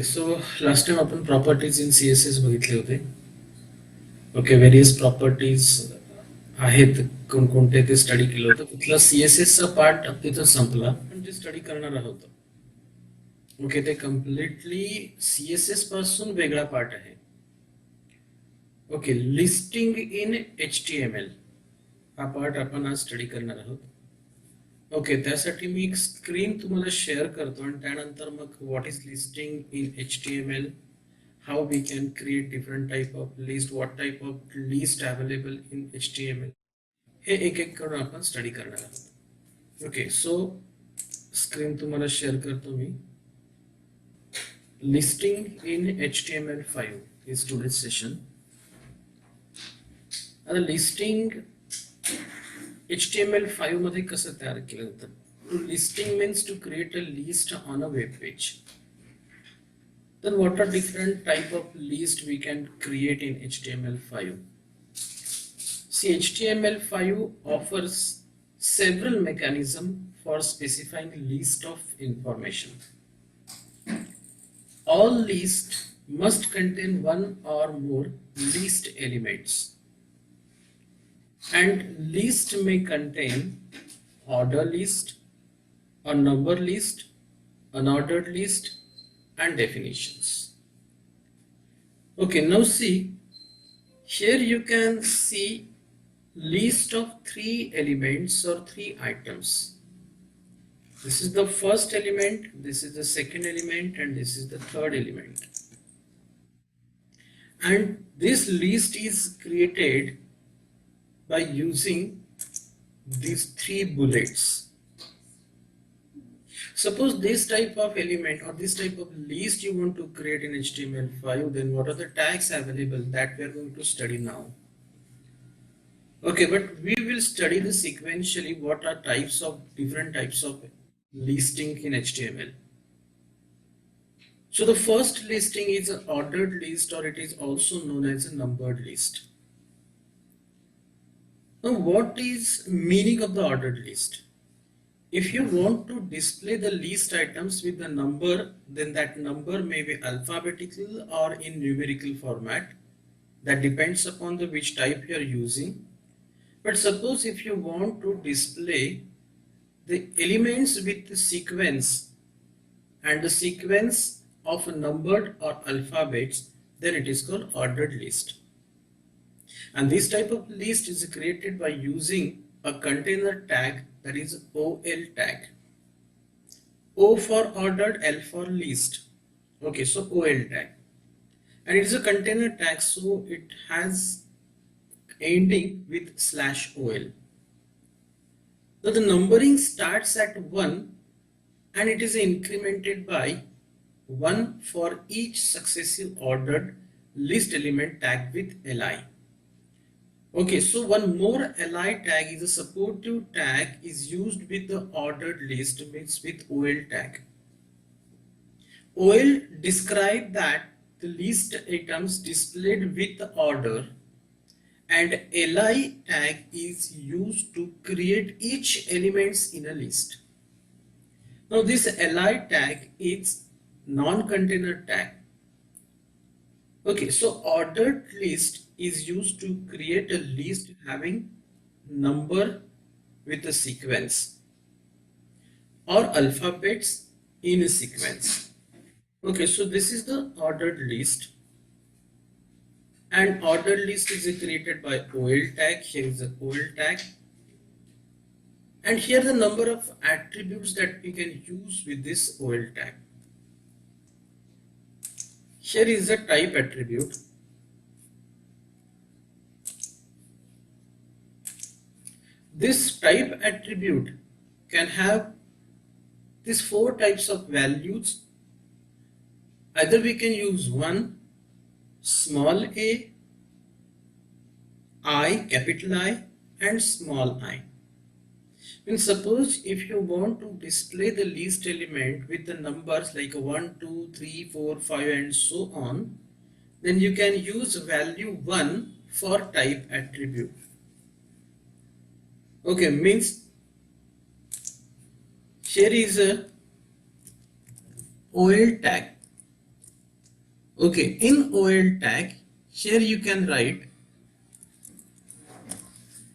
Okay so last time आपण properties इन CSS बघितले होते. ओके व्हेरियस प्रॉपर्टीज आहेत कोणकोणते ते स्टडी केलं होतं. तिथला CSS चा पार्ट तिथं संपला. आपण जे स्टडी करणार आहोत ओके ते कम्प्लिटली CSS पासून वेगळा पार्ट आहे. ओके लिस्टिंग इन HTML हा पार्ट आपण आज स्टडी करणार आहोत. ओके त्यासाठी मी एक स्क्रीन तुम्हाला शेअर करतो आणि त्यानंतर मग what is listing in HTML, how we can create different type of list, what type of list available in HTML, हे एक एक करून आपण स्टडी करणार आहोत. ओके सो स्क्रीन तुम्हाला शेअर करतो मी. Listing in HTML5 is today's session. आता लिस्टिंग HTML5 मध्ये कसं तयार केलं जातं? To listing means to create a list on a web page. Then what are different type of list we can create in HTML5? See, HTML5 offers several mechanisms for specifying list of information. All lists must contain one or more list elements. And list may contain order list, a number list, unordered list, and definitions. Okay, now see, here you can see list of 3 elements or 3 items. This is the first element, this is the second element, and this is the third element. And this list is created by using these 3 bullets. Suppose this type of element or this type of list you want to create in HTML5, then what are the tags available that we are going to study now? Okay, but we will study this sequentially, what are different types of listing in HTML. So the first listing is an ordered list, or it is also known as a numbered list. Now what is meaning of the ordered list? If you want to display the list items with the number, then that number may be alphabetical or in numerical format. That depends upon the which type you are using. But suppose if you want to display the elements with the sequence and the sequence of numbered or alphabets, then it is called ordered list. And this type of list is created by using a container tag, that is OL tag. O for ordered, L for list. Okay, so OL tag. And it is a container tag, so it has ending with /OL. So the numbering starts at 1 and it is incremented by 1 for each successive ordered list element tagged with LI. Okay, so one more li tag is a supportive tag is used with the ordered list, means with OL tag. OL describe that the list items displayed with the order, and li tag is used to create each elements in a list. Now this li tag is non-container tag. Okay, so ordered list is used to create a list having number with a sequence or alphabets in a sequence. Okay, so this is the ordered list, and ordered list is created by OL tag. Here is the OL tag, and here the number of attributes that we can use with this OL tag. Here is the type attribute. This type attribute can have these 4 types of values. Either we can use 1, small a, I, capital I, and small I. And suppose if you want to display the list element with the numbers like 1, 2, 3, 4, 5 and so on, then you can use value 1 for type attribute. Okay, means here is a OL tag. Okay, in OL tag, here you can write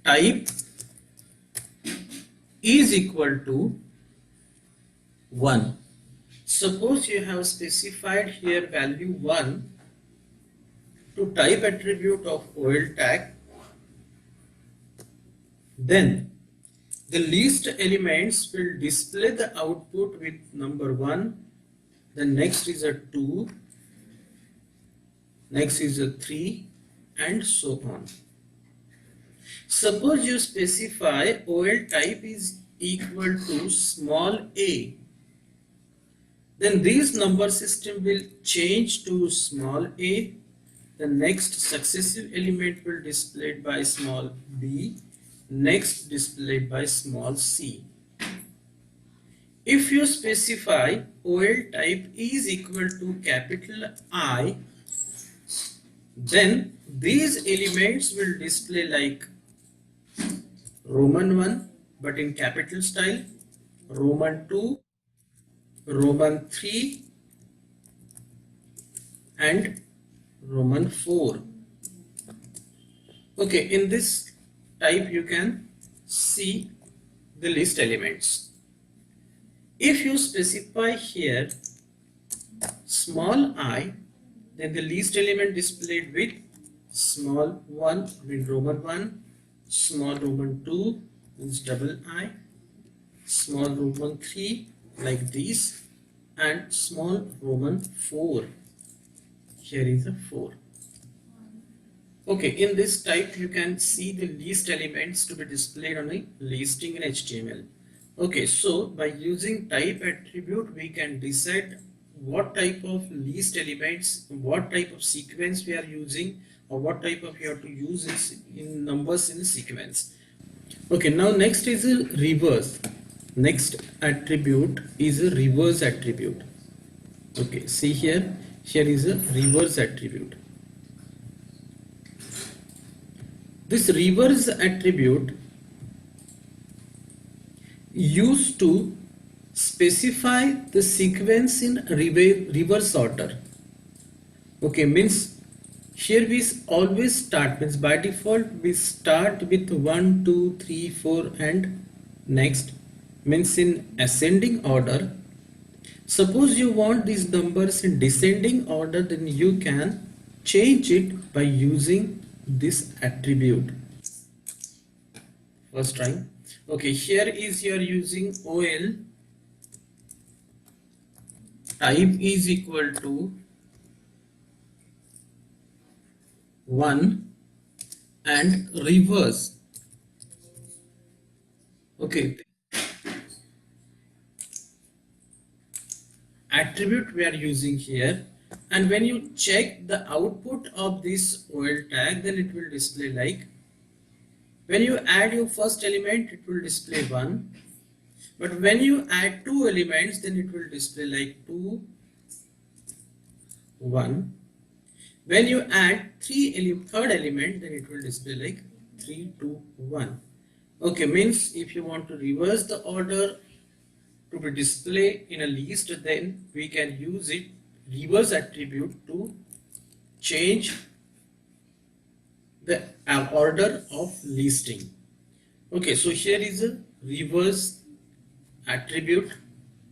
type is equal to 1. Suppose you have specified here value 1 to type attribute of OL tag, then the list elements will display the output with number 1, the next is a 2, next is a 3, and so on. Suppose you specify OL type is equal to small a, then this number system will change to small a. The next successive element will displayed by small b, next displayed by small c. If you specify OL type is equal to capital I, then these elements will display like Roman 1 but in capital style, Roman 2, Roman 3 and Roman 4. Okay, in this type you can see the list elements. If you specify here small I, then the list element displayed with small 1 means Roman 1, small Roman 2 means double I, small Roman 3 like this, and small Roman 4. Here is a 4. Okay, in this type you can see the list elements to be displayed on a listing in HTML. Okay, so by using type attribute we can decide what type of list elements, what type of sequence we are using, or what type of you have to use in numbers in the sequence. Okay, now next is a reverse. Next attribute is a reverse attribute. Okay, see here is a reverse attribute. This reverse attribute used to specify the sequence in reverse order. Okay, means here we always start, means by default we start with 1, 2, 3, 4 and next, means in ascending order. Suppose you want these numbers in descending order, then you can change it by using this attribute. First time. Okay, here is you are using OL type is equal to 1 and reverse. Okay, attribute we are using here, and when you check the output of this OL tag, then it will display like, when you add your first element it will display 1, but when you add two elements then it will display like 2, 1. When you add third element then it will display like 3, 2, 1. Okay, means if you want to reverse the order to be displayed in a list, then we can use it reverse attribute to change the order of listing. Okay, so here is a reverse attribute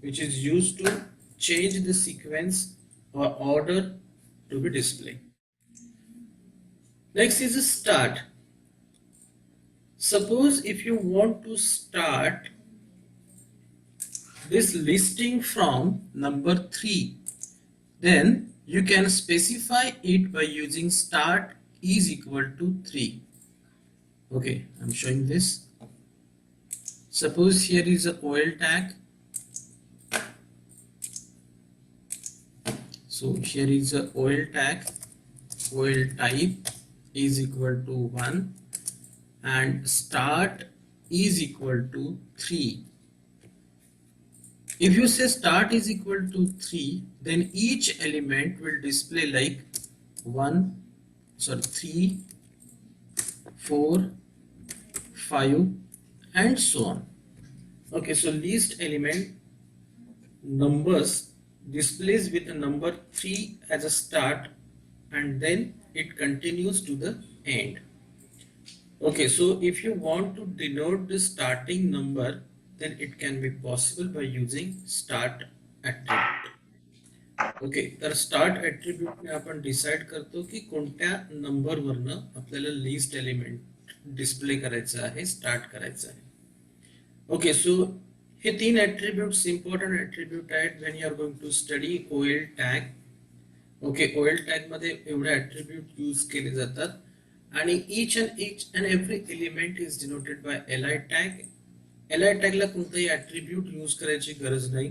which is used to change the sequence or order to be displayed. Next is a start. Suppose if you want to start this listing from number 3, then you can specify it by using start is equal to 3. Okay, I'm showing this. Suppose here is a OL tag. So here is a OL tag, OL type is equal to 1 and start is equal to 3. If you say start is equal to 3, then each element will display like 3, 4, 5 and so on. Okay, so list element numbers displays with the number 3 as a start and then it continues to the end. Okay, so if you want to denote the starting number, then it can be possible by using start attribute. Okay, तर start ॲट्रिब्यूटने आपण decide करतो की कोणत्या नंबरवरनं आपल्याला list element display करायचं आहे, start करायचं आहे. ओके, सो हे 3 ॲट्रिब्यूट्स इम्पॉर्टंट ॲट्रिब्यूट आहेत when you are going to study OL tag. Okay, OL tag मध्ये एवढे ॲट्रिब्यूट यूज केले जातात आणि each and every element is denoted by li tag. li टॅगला कोणताही ॲट्रिब्यूट यूज करायची गरज नाही.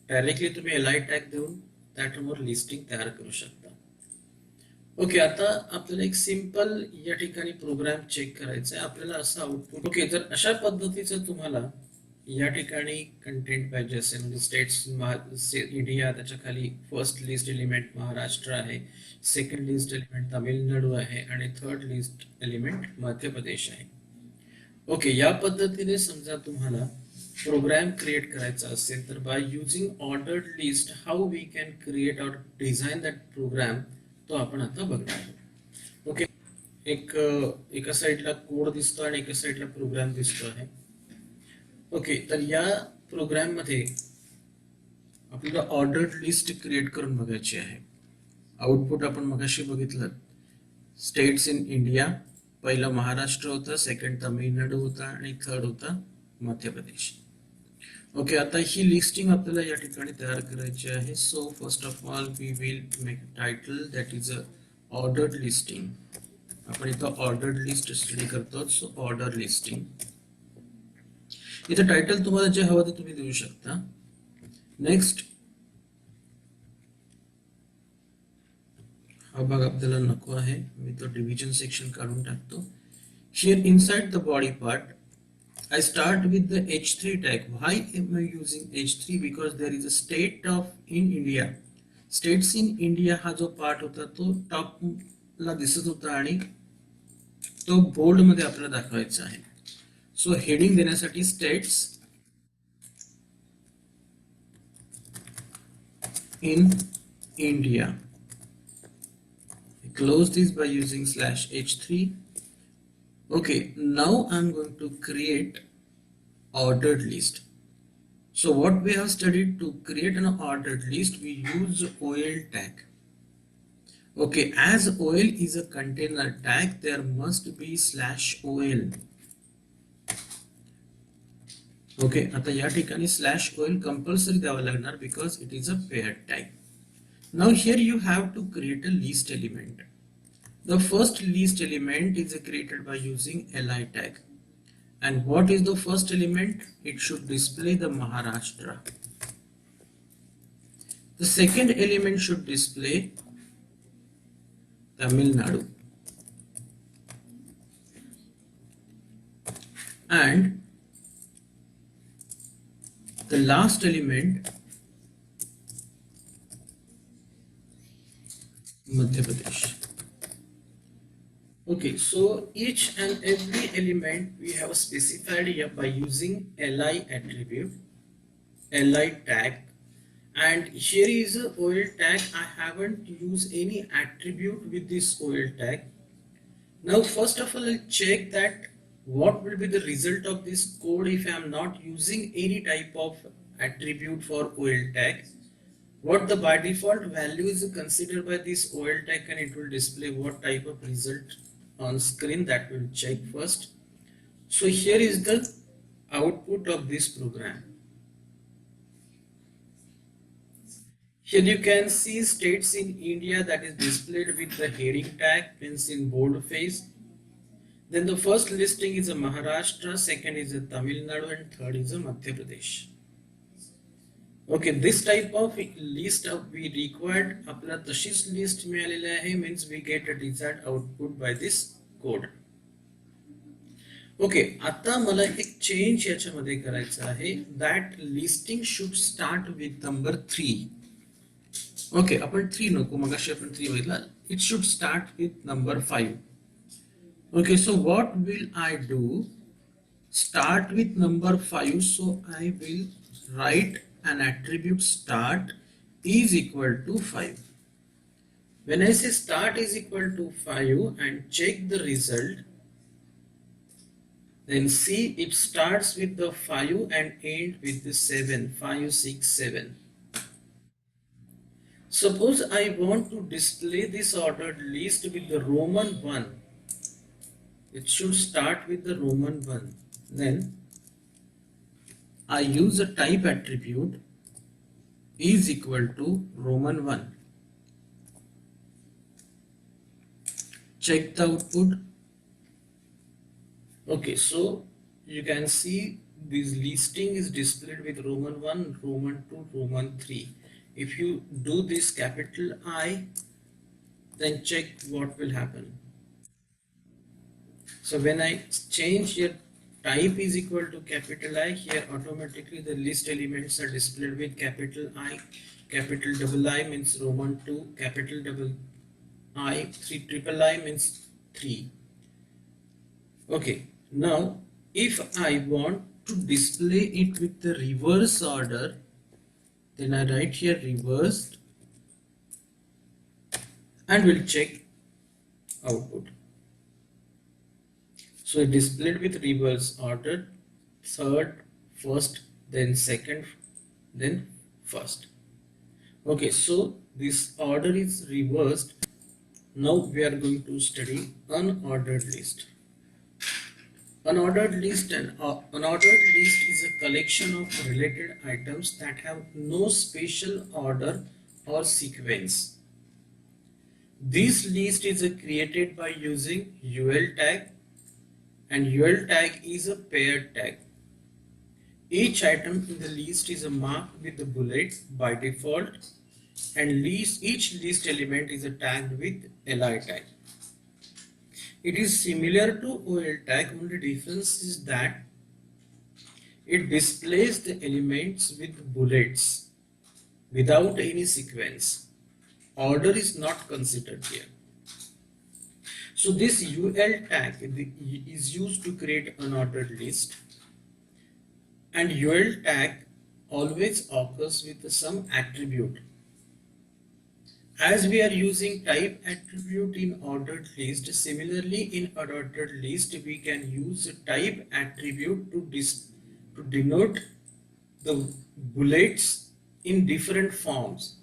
डायरेक्टली तुम्ही li टॅग देऊन त्यावर लिस्टिंग तयार करू शकता. ओके, आता आपल्याला एक सिंपल या ठिकाणी प्रोग्राम चेक करायचा आहे. आपल्याला असं आउटपुट, ओके, जर अशा पद्धतीचं तुम्हाला या ठिकाणी कंटेंट पाहिजे असेल, म्हणजे स्टेट्स इंडिया, त्याच्या खाली फर्स्ट लिस्ट एलिमेंट महाराष्ट्र आहे, सेकंड लिस्ट एलिमेंट तामिळनाडू आहे आणि third list element Madhya Pradesh आहे. ओके, या पद्धतीने समजा तुम्हाला प्रोग्राम क्रिएट करायचा असेल तर by using ordered list how we can create or design that program, तो आपण आता बघणार. ओके, एका साईडला कोड दिसतो आणि एका साईडला प्रोग्राम दिसतो आहे. ओके, तर या प्रोग्राम मध्ये आपल्याला ऑर्डर्ड लिस्ट क्रिएट करून बघायची आहे. आउटपुट आपण मगाशी बघितलं, स्टेट्स इन इंडिया, पहिला महाराष्ट्र होता, सेकंड तामिळनाडू होता आणि थर्ड होता मध्य प्रदेश. ओके, आता ही लिस्टिंग आपल्याला या ठिकाणी तयार करायची आहे. So first of all we will make title that is a ordered listing. आपण इथं ऑर्डर्ड लिस्ट स्टडी करतो, सो ऑर्डर लिस्टिंग. इथं टायटल तुम्हाला जे हवं ते तुम्ही देऊ शकता. नेक्स्ट, हा भाग आपल्याला नको आहे, मी तो डिव्हिजन सेक्शन काढून टाकतो. Here inside the body part I start with the H3 tag. Why am I using H3? Because there is a state of in India. States in India हा जो पार्ट होता तो टॉप ला दिसत होता आणि तो बोल्ड मध्ये आपल्याला दाखवायचा आहे. सो हेडिंग देण्यासाठी states in India. I close this by using /h3. Okay, now I'm going to create ordered list. So what we have studied, to create an ordered list we use OL tag. Okay, as OL is a container tag, there must be /OL. Okay, आता या ठिकाणी /OL compulsory द्यावा लागणार because it is a paired tag. Now here you have to create a list element. The first list element is created by using li tag. And what is the first element? It should display the Maharashtra. The second element should display Tamil Nadu. And the last element, Madhya Pradesh. Okay, so each and every element we have specified here by using li attribute, li tag, and here is a OL tag. I haven't used any attribute with this OL tag. Now first of all, I'll check that what will be the result of this code if I am not using any type of attribute for OL tag. What the by default value is considered by this OL tag, and it will display what type of result on screen, that will check first. So here is the output of this program. Here you can see states in India, that is displayed with the heading tag, means in bold face. Then the first listing is a Maharashtra, second is a Tamil Nadu, and third is a Madhya Pradesh. Okay, this type of list we required, आपल्याला तशीच list मिळालेली आहे, means we get a desired output by this code. Okay, आता मला एक change याच्यामध्ये करायचं आहे, that listing should start with number 3. Okay, आपण 3 नको, मगाशी आपण 3 बघितला. It should start with number 5. Okay, so what will I do? Start with number 5, so I will write an attribute start is equal to 5. When I say start is equal to 5 and check the result, then see it starts with the 5 and end with the 7, 5, 6, 7. Suppose I want to display this ordered list with the Roman 1. It should start with the Roman 1. Then I use a type attribute is equal to Roman 1. Check the output. Okay, so you can see this listing is displayed with Roman 1, Roman 2, Roman 3. If you do this capital I, then check what will happen. So when I change here type is equal to capital I, here automatically the list elements are displayed with capital I. Capital double I means Roman 2, capital double I, 3 triple I means 3. Okay, now if I want to display it with the reverse order, then I write here reversed and will check output. So it displayed with reverse order, third, first, then second, then first. Okay, so this order is reversed. Now we are going to study unordered list. Unordered list and unordered list is a collection of related items that have no special order or sequence. This list is created by using UL tag, and UL tag is a paired tag. Each item in the list is marked with a bullet by default, and each list element is tagged with li tag. It is similar to OL tag, only difference is that it displays the elements with bullets without any sequence. Order is not considered here. So this UL tag is used to create an ordered list, and UL tag always occurs with some attribute. As we are using type attribute in ordered list, similarly in ordered list we can use type attribute to denote the bullets in different forms.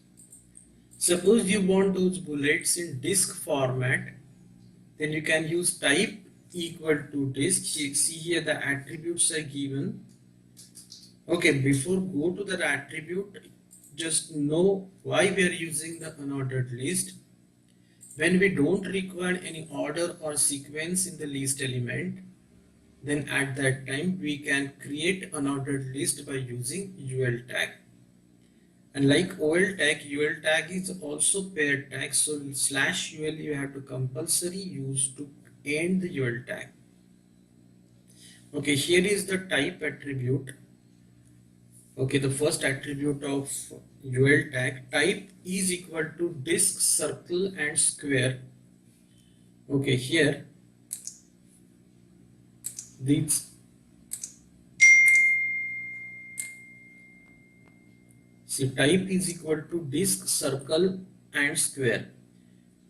Suppose you want those bullets in disk format, then you can use type equal to disk. See here the attributes are given. Okay, before go to the attribute, just know why we are using the unordered list. When we don't require any order or sequence in the list element, then at that time we can create unordered list by using UL tag. And like OL tag, UL tag is also paired tag, so /UL you have to compulsory use to end the UL tag. Okay, here is the type attribute. Okay, the first attribute of UL tag, type is equal to disk, circle and square. Okay, here these see type is equal to disk, circle and square.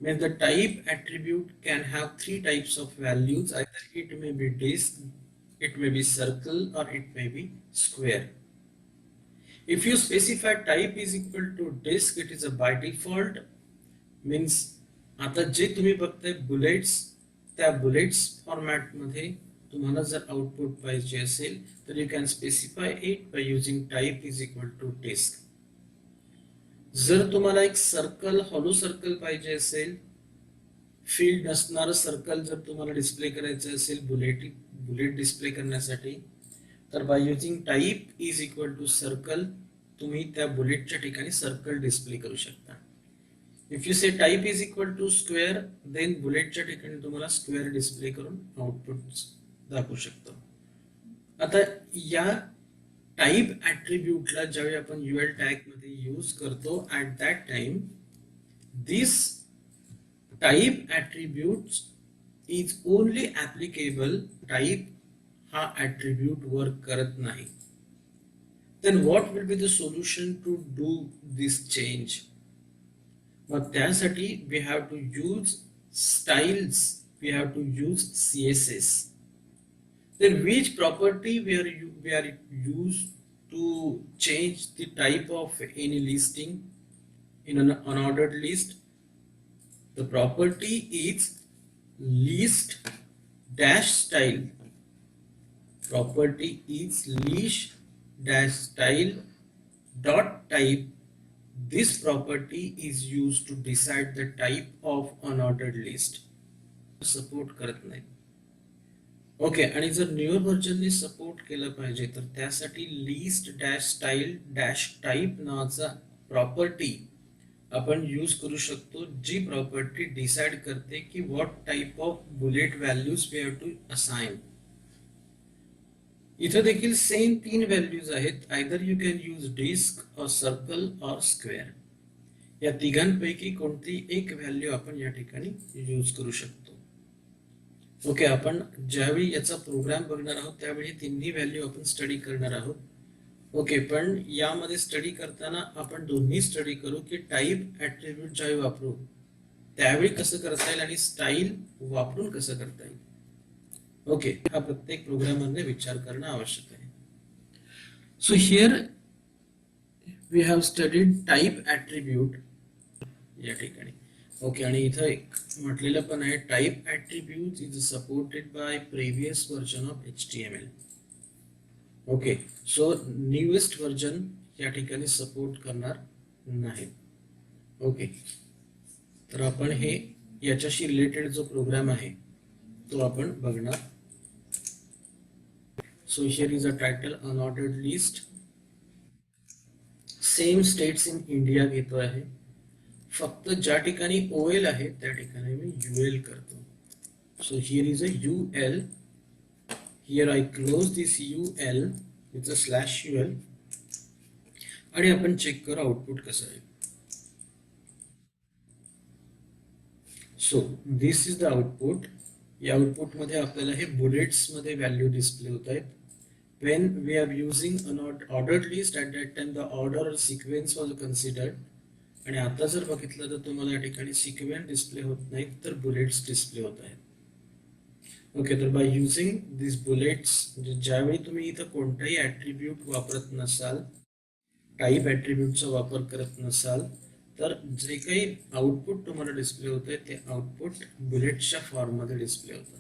Means the type attribute can have three types of values. Either it may be disk, it may be circle, or it may be square. If you specify type is equal to disk, it is a by default. Means आता जे तुम्ही बघताय bullets, त्या bullets format मध्ये तुम्हाला जर output पाहिजे असेल तर you can specify it by using type is equal to disc. जर तुम्हाला एक सर्कल, हॉलो सर्कल पाहिजे असेल, फील्ड नसणारं सर्कल जर तुम्हाला डिस्प्ले करायचं असेल बुलेट डिस्प्ले करण्यासाठी, तर by using type is equal to circle तुम्ही त्या बुलेटच्या ठिकाणी सर्कल डिस्प्ले करू शकता. If you say type is equal to square, then बुलेटच्या ठिकाणी तुम्हाला स्क्वेअर डिस्प्ले करून आउटपुट दाखवू शकतो. आता या टाइप ॲट्रिब्यूटला ज्यावेळी आपण UL टॅग मध्ये यूज करतो, at that time this type attribute is only applicable. Type हा ॲट्रिब्यूट वर्क करत नाही. then what will be the solution to do this change? मग त्यासाठी we have to use styles, we have to use CSS. Then which property we are used to change the type of any listing in an unordered list? The property is list dash style. Property is list dash style dot type. This property is used to decide the type of unordered list. Support करत नाही. Okay, आणि जर newer व्हर्जनने support केलं पाहिजे तर त्यासाठी list dash style dash type नावाचा property आपण यूज करू शकतो, जी प्रॉपर्टी डिसाइड करते की what type of bullet values we have to assign. इथे देखील सेम 3 व्हॅल्यूज आहेत. Either you can use disc or circle or square. या तिघांपैकी कोणती एक व्हॅल्यू आपण या ठिकाणी यूज करू शकतो. ओके, आपण ज्यावेळी याचा प्रोग्राम बघणार आहोत त्यावेळी तिन्ही व्हॅल्यू आपण स्टडी करणार आहोत. ओके, पण यामध्ये स्टडी करताना आपण दोन्ही स्टडी करू की टाइप ऍट्रिब्यूट ज्यावेळी वापरू त्यावेळी कसं करता येईल आणि स्टाईल वापरून कसं करता येईल. ओके, हा प्रत्येक प्रोग्रामरने विचार करणं आवश्यक आहे. So here we have studied type attribute या ठिकाणी. ओके, आणि इथं एक म्हटलेलं पण आहे type attribute is supported by previous version of HTML. Okay, so newest version या ठिकाणी सपोर्ट करणार नाही. ओके, तर आपण हे याच्याशी रिलेटेड जो प्रोग्राम आहे तो आपण बघणार. So here is a title unordered list. Same states in India घेतो आहे. फक्त ज्या ठिकाणी OL आहे त्या ठिकाणी मी UL करतो. So here is a UL. Here I close this UL with a slash UL आणि आपण चेक करू आउटपुट कसं आहे. So this is the output. या आउटपुट मध्ये आपल्याला हे बुलेट्स मध्ये व्हॅल्यू डिस्प्ले होत आहेत. when we are using an ordered list at that time the order or sequence was considered. आणि आता जर बघितलं तर तुम्हाला या ठिकाणी सिक्वेन्स डिस्प्ले होत नाही तर बुलेट्स डिस्प्ले होत आहेत. ओके, तर बाय युजिंग दिस बुलेट्स ज्यावेळी तुम्ही इथं कोणताही ऍट्रिब्यूट वापरत नसाल, टाइप ऍट्रिब्यूटचा वापर करत नसाल तर जे काही आउटपुट तुम्हाला डिस्प्ले होत आहे ते आउटपुट बुलेट्सच्या फॉर्म मध्ये डिस्प्ले होतं.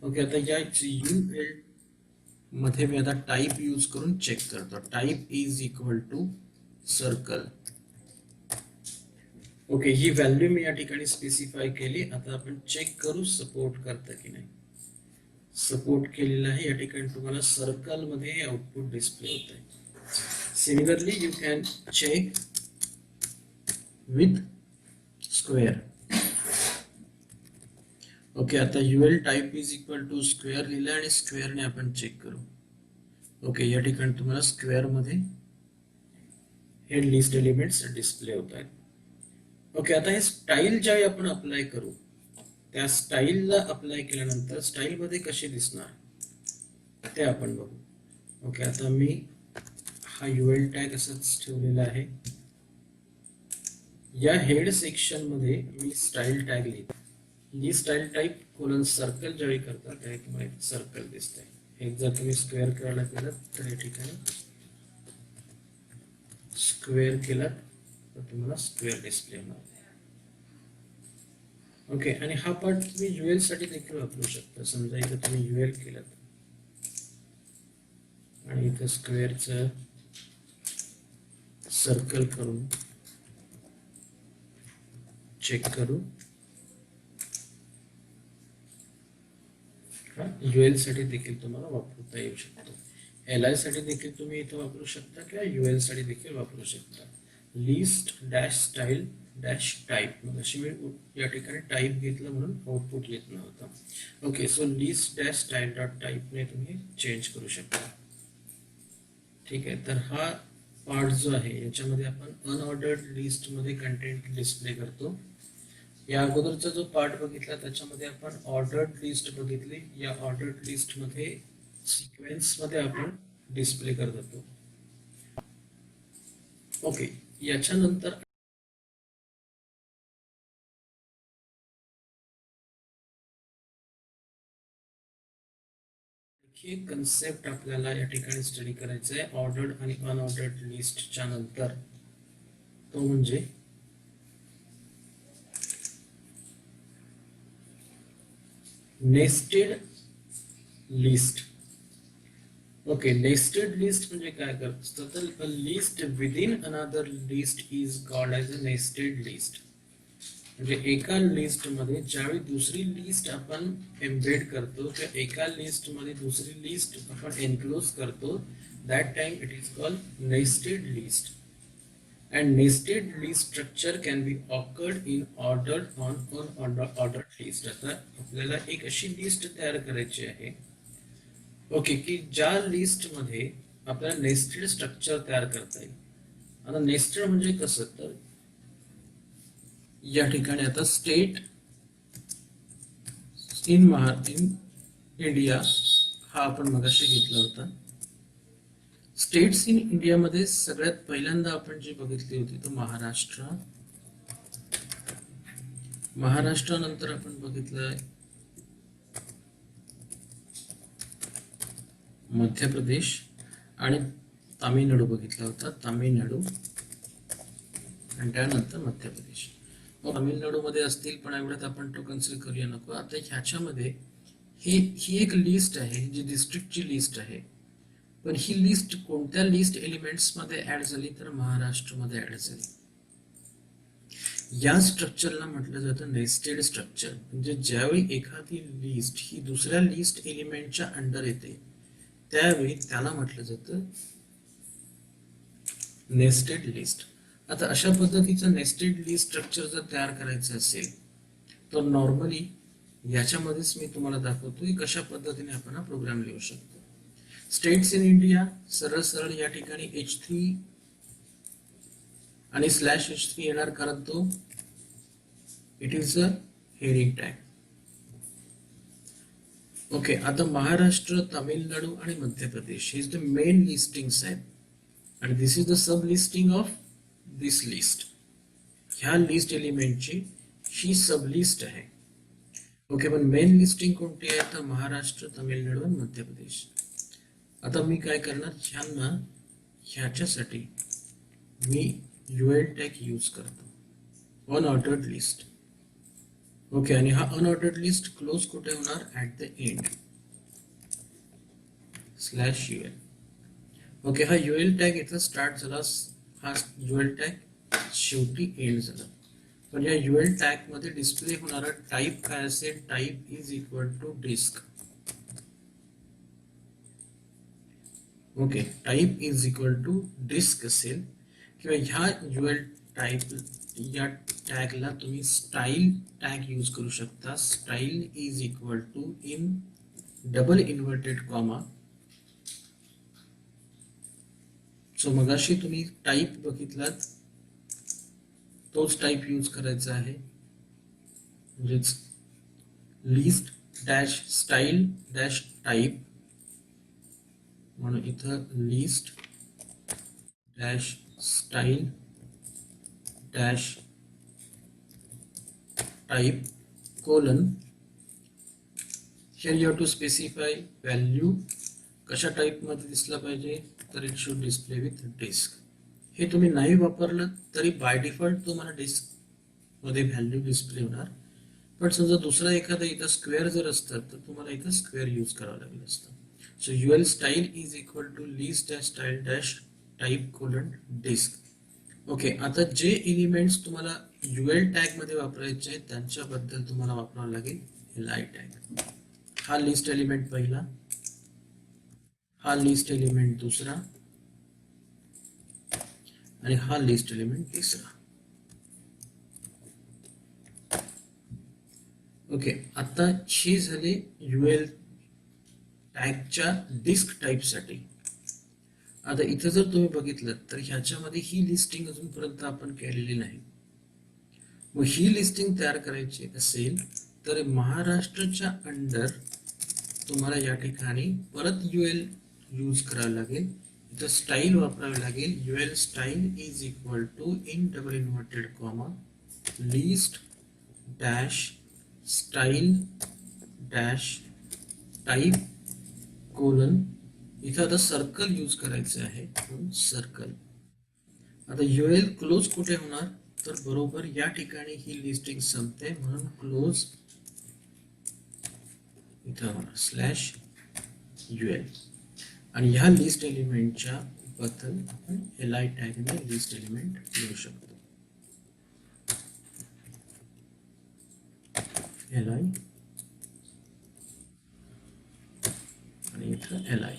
ओके, आता या UL मध्ये मी आता टाइप यूज करून चेक करतो. Type is equal to circle. Okay, ही व्हॅल्यू मी या ठिकाणी स्पेसिफाय केली. आता आपण चेक करू सपोर्ट करतं की नाही. सपोर्ट केलेलं आहे. या ठिकाणी तुम्हाला सर्कल मध्ये आउटपुट डिस्प्ले होत आहे. Similarly you can check with square. Okay, आता UL type is equal to square लिहिलं आणि स्क्वेअरने आपण चेक करू. ओके, या ठिकाणी तुम्हाला स्क्वेअर मध्ये हे लिस्ट एलिमेंट्स डिस्प्ले होत आहेत. ओके, आता हे स्टाईल ज्यावेळी आपण अप्लाय करू त्या स्टाईलला अप्लाय केल्यानंतर स्टाईल मध्ये कसे दिसणार ते आपण बघू. ओके, आता मी हा UL टॅग असंच ठेवलेला आहे. या हेड सेक्शन मध्ये मी स्टाईल टॅग लिहितो. ही स्टाईल टाइप कोलन सर्कल ज्यावेळी करतात त्यावेळी तुम्हाला सर्कल दिसतंय. एक जर तुम्ही स्क्वेअर करायला केलं तर या ठिकाणी स्क्वेअर केलं तर तुम्हाला स्क्वेअर डिस्प्ले होणार. ओके, आणि हा पार्ट तुम्ही UL साठी देखील वापरू शकता. समजा इथं तुम्ही UL केलं आणि इथं स्क्वेअरचं सर्कल करून चेक करू. UL साठी देखील तुम्हाला वापरता येऊ शकतो. LI साठी देखील तुम्ही इथं वापरू शकता किंवा UL साठी देखील वापरू शकता. List dash style dash type. मग अशी मी या ठिकाणी टाइप घेतलं म्हणून आउटपुट येत नव्हतं. ओके, सो लिस्ट डॅश स्टाईल डॉट टाइपने तुम्ही चेंज करू शकता. ठीक आहे, तर हा पार्ट जो आहे याच्यामध्ये आपण अनऑर्डर्ड लिस्ट मध्ये कंटेंट डिस्प्ले करतो. या अगोदरचा जो पार्ट बघितला त्याच्यामध्ये आपण ऑर्डर्ड लिस्ट बघितली. या ऑर्डर्ड लिस्ट मध्ये सिक्वेन्स मध्ये आपण डिस्प्ले करत होतो. ओके, याच्यानंतर ही कन्सेप्ट आपल्याला या ठिकाणी स्टडी करायचं आहे ऑर्डर्ड आणि अनऑर्डर्ड लिस्टच्या नंतर, तो म्हणजे nested list. Okay, nested list म्हणजे काय करत असतं तर a list within another list is called as a nested list. म्हणजे एका लिस्ट मध्ये ज्यावेळी दुसरी लिस्ट आपण एम्बेड करतो किंवा एका लिस्ट मध्ये दुसरी लिस्ट आपण एन्क्लोज करतो, that time it is called nested list. And nested list structure can be occurred in ordered on ordered list. आता आपल्याला एक अशी लिस्ट तयार करायची आहे, ओके, की ज्या लिस्ट मध्ये आपल्याला नेस्टेड स्ट्रक्चर तयार करता येईल. आता नेस्टेड म्हणजे कसं तर या ठिकाणी आता स्टेट इन इंडिया हा आपण मगाशी घेतला होता. स्टेट्स इन इंडिया मध्ये सगळ्यात पहिल्यांदा आपण जी बघितली होती तो महाराष्ट्र. महाराष्ट्रानंतर आपण बघितलंय मध्य प्रदेश आणि तामिळनाडू बघितला होता, तामिळनाडू आणि त्यानंतर मध्य प्रदेश. तामिळनाडू मध्ये असतील पण एवढ्यात आपण तो कन्सिडर करूया नको. आता ह्याच्यामध्ये ही एक लिस्ट आहे जी डिस्ट्रिक्टची लिस्ट आहे, पण ही लिस्ट कोणत्या लिस्ट एलिमेंट्स मध्ये ऍड झाली तर महाराष्ट्र मध्ये ऍड झाली. या स्ट्रक्चरला म्हटलं जातं नेस्टेड स्ट्रक्चर. म्हणजे ज्यावेळी एखादी लिस्ट ही दुसऱ्या लिस्ट एलिमेंटच्या अंडर येते त्यावेळी त्याला म्हटलं जातं नेस्टेड लिस्ट. आता अशा पद्धतीचं नेस्टेड लिस्ट स्ट्रक्चर जर तयार करायचं असेल तर नॉर्मली याच्यामध्येच मी तुम्हाला दाखवतो की कशा पद्धतीने आपण हा प्रोग्राम लिहू शकतो. स्टेट्स इन इंडिया सरळ सरळ या ठिकाणी H3 आणि /H3 येणार, कारण तो it is a heading tag. Okay, आता महाराष्ट्र, तामिळनाडू आणि मध्य प्रदेश हे इज द मेन लिस्टिंग्स आहेत आणि this is the sub listing of this list. ह्या लिस्ट एलिमेंटची ही सब लिस्ट आहे. ओके, पण मेन लिस्टिंग कोणती आहे तर महाराष्ट्र, तामिळनाडू आणि मध्य प्रदेश. आता मी काय करणार, ह्यांना ह्याच्यासाठी मी UL टॅग यूज करतो, अनऑर्डर्ड लिस्ट. ओके, आणि हा अनऑर्डर्ड लिस्ट क्लोज कुठे होणार, at the end /UL. Okay, हा UL टॅग इथं स्टार्ट झाला, हा UL टॅग शेवटी एंड झाला. पण या UL टॅग मध्ये डिस्प्ले होणारा टाईप काय असेल, type is equal to disc. Okay, type is equal to disc असेल किंवा ह्या UL टाईप या टॅगला तुम्ही स्टाईल टॅग यूज करू शकता. Style is equal to in double inverted comma. So मगाशी तुम्ही टाईप बघितलात तोच टाईप यूज करायचा आहे, म्हणजेच list dash style dash type. म्हणून इथं list dash style dash type colon. Here you have to specify value. कशा टाईप मध्ये दिसला पाहिजे तर it should display with disc. हे तुम्ही नाही वापरलं तरी बाय डिफॉल्ट तुम्हाला डिस्क मध्ये व्हॅल्यू डिस्प्ले होणार. पण समजा दुसरा एखादा इथं स्क्वेअर जर असतं तर तुम्हाला इथं स्क्वेअर यूज करावं लागलं असतं. So UL style is equal to list dash style dash type colon disc. Okay, आता जे एलिमेंट्स तुम्हाला UL टॅग मध्ये वापरायचे आहेत त्यांच्याबद्दल तुम्हाला वापरावं लागेल LI टॅग. हा लिस्ट एलिमेंट पहिला, हा लिस्ट एलिमेंट दुसरा आणि हा लिस्ट एलिमेंट तिसरा. ओके, आता हे झाले UL टॅगच्या डिस्क टाईप साठी. आता इथं जर तुम्ही बघितलं तर ह्याच्यामध्ये ही लिस्टिंग अजूनपर्यंत आपण केलेली नाही. मग ही लिस्टिंग तयार करायची असेल तर महाराष्ट्राच्या अंडर तुम्हाला या ठिकाणी परत UL यूज करावं लागेल. तर स्टाईल वापरावी लागेल. UL style is equal to in double inverted comma list dash style dash type colon. इथं आता सर्कल यूज करायचं आहे, सर्कल. आता UL क्लोज कुठे होणार, तर बरोबर या ठिकाणी ही लिस्टिंग संपते म्हणून क्लोज इथं होणार स्लॅश UL. आणि ह्या लिस्ट एलिमेंटच्या बद्दल आपण li टॅगने लिस्ट एलिमेंट लिहू शकतो. li आणि इथं li.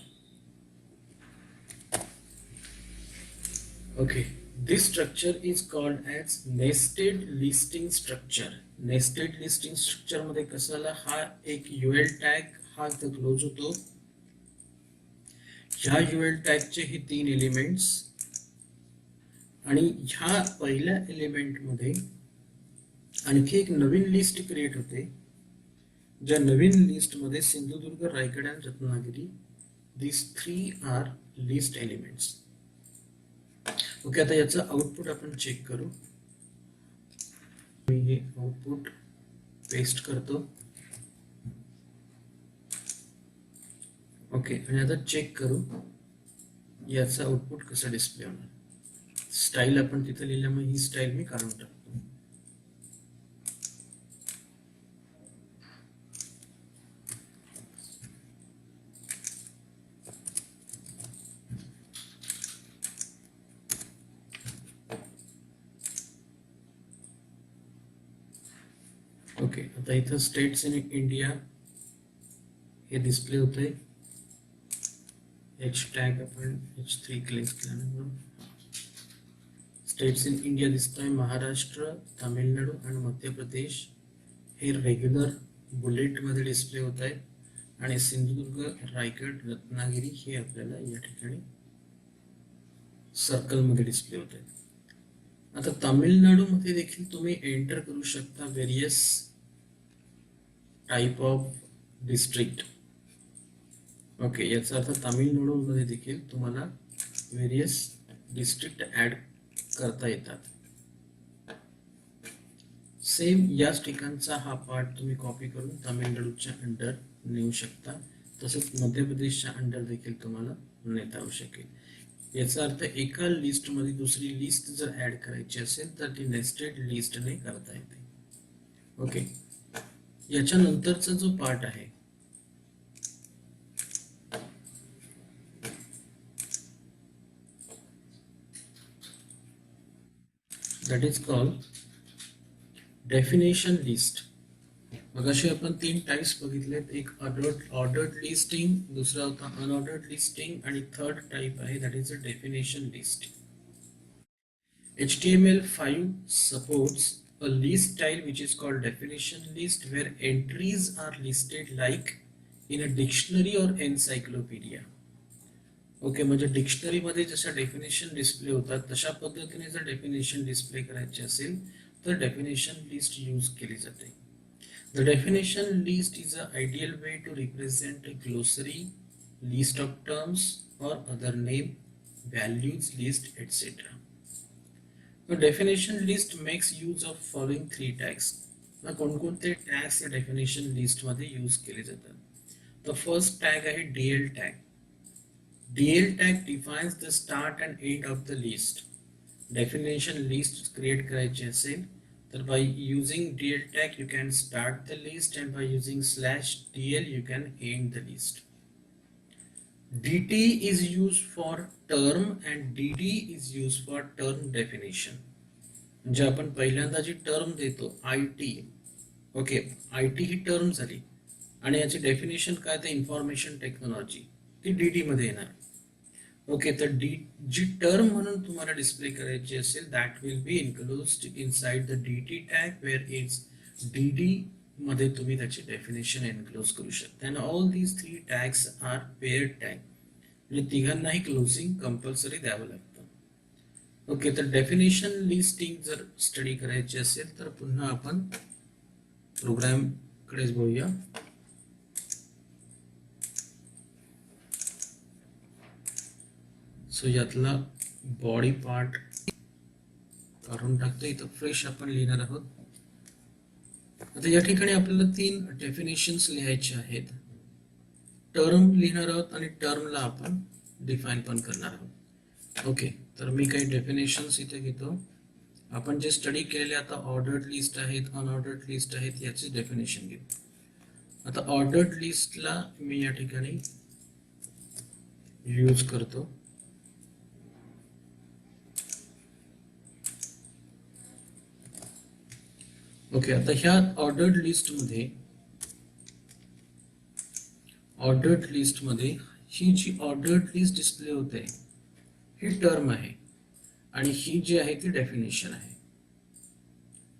Okay, this structure is called as nested listing structure. Nested listing structure मध्ये कसाला हा एक UL टॅग हा इथं क्लोज होतो. ह्या UL टॅगचे हे 3 एलिमेंट्स आणि ह्या पहिल्या एलिमेंट मध्ये आणखी एक नवीन लिस्ट क्रिएट होते. ज्या नवीन लिस्ट मध्ये सिंधुदुर्ग, रायगड आणि Ratnagiri, these 3 are list elements. Okay, आता याचं आउटपुट आपण चेक करू. मी हे आउटपुट पेस्ट करतो. ओके, आणि आता चेक करू याचा आउटपुट कसं डिस्प्ले होणार. स्टाईल आपण तिथे लिहिल्यामुळे ही स्टाईल मी काढून टाकतो. ओके, आता इथं स्टेट्स इन इंडिया हे डिस्प्ले होतंय. H टॅग आपण H3 क्लिक केल्यानंतर स्टेट्स इन इंडिया दिसतोय. महाराष्ट्र, तामिळनाडू आणि मध्य प्रदेश हे रेग्युलर बुलेट मध्ये डिस्प्ले होत आहे आणि सिंधुदुर्ग, रायगड, रत्नागिरी हे आपल्याला या ठिकाणी सर्कल मध्ये डिस्प्ले होत आहे. आता तामिळनाडू मध्ये देखील तुम्ही एंटर करू शकता various type of district. Okay, याचा अर्थ तामिळनाडू मध्ये देखील तुम्हाला वेरियस डिस्ट्रिक्ट ऍड करता येतात. सेम याच ठिकाणचा हा पार्ट तुम्ही कॉपी करून तामिळनाडूच्या अंडर नेऊ शकता. तसंच मध्य प्रदेशच्या अंडर देखील तुम्हाला नेता येऊ शकेल. याचा अर्थ एका लिस्ट मध्ये दुसरी लिस्ट जर ऍड करायची असेल तर ती नेस्टेड लिस्टने करता येते. ओके, याच्या नंतरचा जो पार्ट आहे that is called definition list. मगाशी आपण 3 टाइप्स बघितलेत. एक ऑर्डर्ड लिस्टिंग, दुसरा होता अनऑर्डर्ड लिस्टिंग आणि थर्ड टाइप आहे that is a definition list. HTML5 supports a list style which is called definition list where entries are listed like in a dictionary or encyclopedia. Okay, म्हणजे dictionary मध्ये जशा definition display होतात तशा पद्धतीने जर definition display करायची असेल तर डेफिनेशन लिस्ट यूज केली जाते. The definition list is a ideal way to represent a glossary, list of terms और other name, values list et cetera. The definition list makes use of following 3 tags. कोणकोणते tags या definition list मध्ये use केले जातात. The first tag आहे DL tag. DL tag defines the start and end of the list. Definition list create करायची असेल तर by using DL tag you can start the list and by using /DL you can end the list. DT is used for term and DD is used for term definition. म्हणजे आपण पहिल्यांदा जी term देतो IT, okay, IT he term झाली आणि याची definition काय ते information technology, ती DD मध्ये येणार. ओके, तर जी टर्म म्हणून तुम्हाला डिस्प्ले करायची असेल that will be enclosed inside the DT tag where is DD मध्ये तुम्ही त्याची डेफिनेशन एन्क्लोज करू शकता. And all these 3 tags are paired tag, म्हणजे तिघांनाही क्लोजिंग कंपल्सरी द्यावं लागतं. ओके, तर डेफिनेशन लिस्टिंग जर स्टडी करायची असेल तर पुन्हा आपण प्रोग्राम कडेच बोलूया. सो यातला बॉडी पार्ट काढून टाकतो. इथं फ्रेश आपण लिहिणार आहोत. आता या ठिकाणी आपल्याला 3 डेफिनेशन्स लिहायचे आहेत. टर्म लिहिणार आहोत आणि टर्मला आपण डिफाईन पण करणार आहोत. ओके, तर मी काही डेफिनेशन्स इथे घेतो. आपण जे स्टडी केलेले आता ऑर्डर्ड लिस्ट आहेत, अनऑर्डर्ड लिस्ट आहेत, याचे डेफिनेशन घेऊ. आता ऑर्डर्ड लिस्टला मी या ठिकाणी यूज करतो. ओके, आता ह्या ऑर्डर्ड लिस्टमध्ये ही जी ऑर्डर्ड लिस्ट डिस्प्ले होते ही टर्म आहे आणि ही जी आहे ती डेफिनेशन आहे.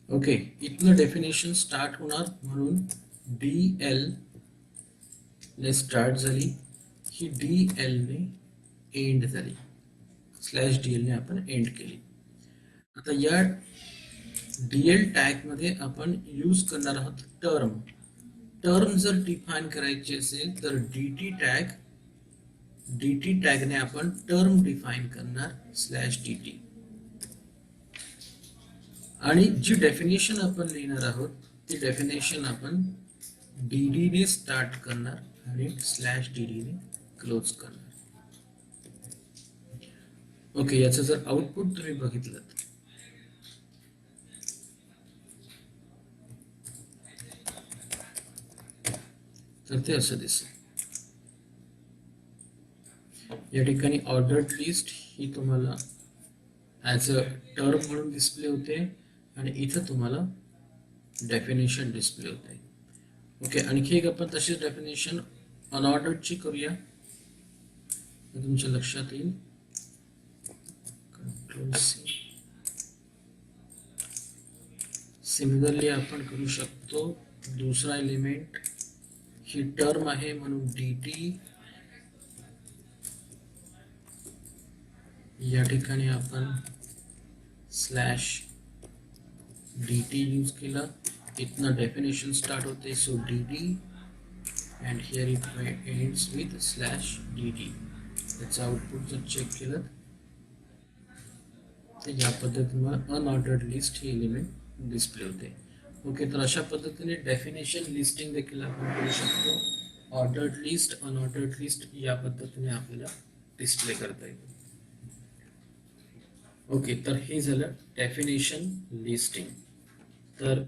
ओके, इथलं डेफिनेशन स्टार्ट होणार म्हणून DL ने स्टार्ट झाली, ही DL ने एंड झाली, /DL ने आपण एंड केली. आता या DL टॅग मध्ये आपण यूज करणार आहोत टर्म जर डिफाइन करायची असेल तर DT टॅगने आपण टर्म डिफाइन करणार /DT. आणि जी डेफिनेशन आपण लिहिणार आहोत ती डेफिनेशन आपण DD ने स्टार्ट करणार आणि /DD ने क्लोज करणार. ओके, याचं जर आउटपुट तुम्ही बघितलं तर ते असं दिसेल. या ठिकाणी ऑर्डर्ड लिस्ट ही तुम्हाला ॲज अ टर्म म्हणून डिस्प्ले होते आणि इथं तुम्हाला डेफिनेशन डिस्प्ले होते. ओके, आणखी एक आपण तशीच डेफिनेशन अनऑर्डर्डची करूया, तुमच्या लक्षात येईल. Ctrl+C. सिमिलरली आपण करू शकतो. दुसरा एलिमेंट ही टर्म आहे म्हणून DT, या ठिकाणी आपण /DT यूज केला. इथनं डेफिनेशन स्टार्ट होते सो DD and here it ends with /DT. त्याचं आउटपुट जर चेक केलं तर या पद्धतीने अनऑर्डर्ड लिस्ट हे एलिमेंट डिस्प्ले होते. ओके, तर अशा पद्धतीने डेफिनेशन लिस्टिंग देखील आपण करू शकतो. ऑर्डर्ड लिस्ट, अनऑर्डर्ड लिस्ट या पद्धतीने आपल्याला डिस्प्ले करता येईल. ओके, तर हे झालं डेफिनेशन लिस्टिंग. तर